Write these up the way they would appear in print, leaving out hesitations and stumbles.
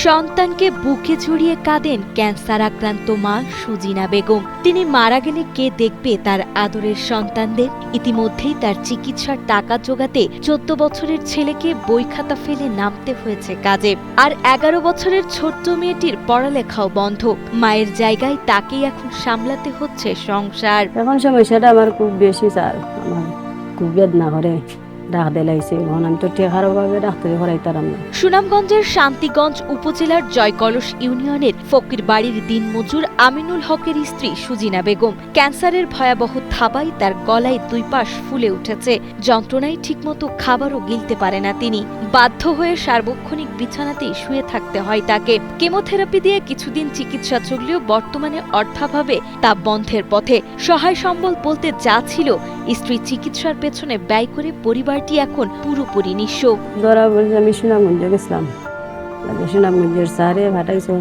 সন্তানকে বুকে জড়িয়ে কাঁদেন ক্যান্সার আক্রান্ত মা সুজিনা বেগম। তিনি মারা গেলে কে দেখবে তার আদরের সন্তানদের? ইতিমধ্যেই তার চিকিৎসার টাকা জোগাতে 14 বছরের ছেলেকে বই খাতা ফেলে নামতে হয়েছে কাজে। আর 11 বছরের ছোট্ট মেয়েটির পড়ালেখাও বন্ধ। মায়ের জায়গায় তাকেই এখন সামলাতে হচ্ছে সংসার। এখন সমস্যাটা আমার খুব বেশি স্যার, আমার খুব বেদনা করে। ডাক দিলাইছে এখন আমি তো টেকার অভাবে ডাক্তারি করাইতাম না। সুনামগঞ্জের শান্তিগঞ্জ উপজেলার জয়কলস ইউনিয়নের ফকির বাড়ির দিনমজুর আমিনুল হকের স্ত্রী সুজিনা বেগম। ক্যান্সারের ভয়াবহ থাবায় তার গলায় 2 পাশ ফুলে উঠেছে। যন্ত্রণায় ঠিকমতো খাবারও গিলতে পারে না তিনি। বাধ্য হয়ে সার্বক্ষণিক বিছানাতেই শুয়ে থাকতে হয় তাকে। কেমোথেরাপি দিয়ে কিছুদিন চিকিৎসা চললেও বর্তমানে অর্থাভাবে তা বন্ধের পথে। সহায় সম্বল বলতে যা ছিল, স্ত্রী চিকিৎসার পেছনে ব্যয় করে পরিবারটি এখন পুরোপুরি নিঃস্ব। ধরা বলছে আমি সুনামগঞ্জ গেছিলাম, সুনামগঞ্জের স্যারে ভাটাইছে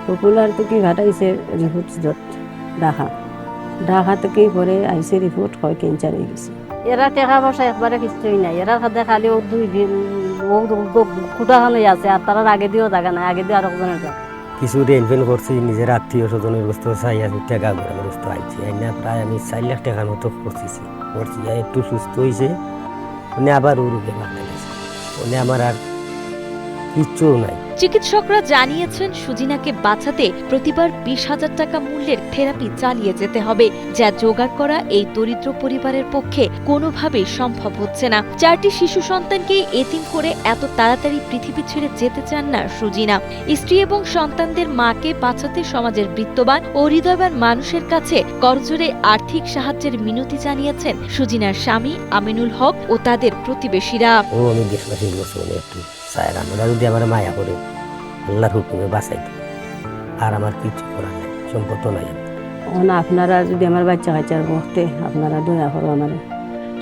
পপুলার তো কি ভাটাইছে রিপোর্ট ঢাকা তো কি করে আইসে রিপোর্ট হয় ক্যান্সার হয়ে গেছে। এরা টাকা পয়সা একবারে কিছুই নাই, এরা খালি 2 দিন খুঁটাখানো আছে, আর তারা আগে দিয়েও জায়গা নাই, আগে দিয়ে আর একজনের জায়গা। কিছু রেনফেন করছি, নিজের আত্মীয় স্বজনের বস্তু চাই আছে, টাকা করে বস্তু আনছি। আইনা প্রায় আমি 4 লাখ টাকার মতো করছি। একটু সুস্থ হয়েছে, উনি আবার উরুকে মারতে গেছে। উনি আমার আর কিচ্ছু নাই। চিকিৎসকরা জানিয়েছেন সুজিনাকে বাঁচাতে প্রতিবার 20,000 টাকা মূল্যের থেরাপি চালিয়ে যেতে হবে, যা জোগাড় করা এই দরিদ্র পরিবারের পক্ষে কোনোভাবেই সম্ভব হচ্ছে না। 4টি শিশু সন্তানকে এতিম করে এত তাড়াতাড়ি পৃথিবী ছেড়ে যেতে চান না সুজিনা। স্ত্রী এবং সন্তানদের মাকে বাঁচাতে সমাজের বিত্তবান ও হৃদয়বান মানুষের কাছে করজোড়ে আর্থিক সাহায্যের মিনতি জানিয়েছেন সুজিনার স্বামী আমিনুল হক ও তাদের প্রতিবেশীরা। আমি দেশবাসীর বস্তু একটু চায়, আমরা যদি আমার মায়া করে আল্লাহর হুকুমে বাঁচাইতে, আর আমার কিছু করার নেই, সম্পদ নাই। আপনারা যদি আমার বাচ্চা কাচ্চার বলতে আপনারা দয়া করো, আমার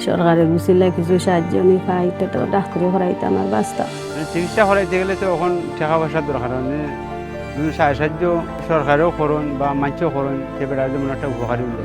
সরকারের বুঝিলে কিছু সাহায্য আমি পাই, তো ডাক্তারি করাইতে আমার বাঁচতাম। চিকিৎসা করাইতে গেলে তো এখন টাকা পয়সার দরকার, সাহায্য সরকারেও করুন বা মাইচও করুন, সেটা যেমন একটা উপকারী হলে।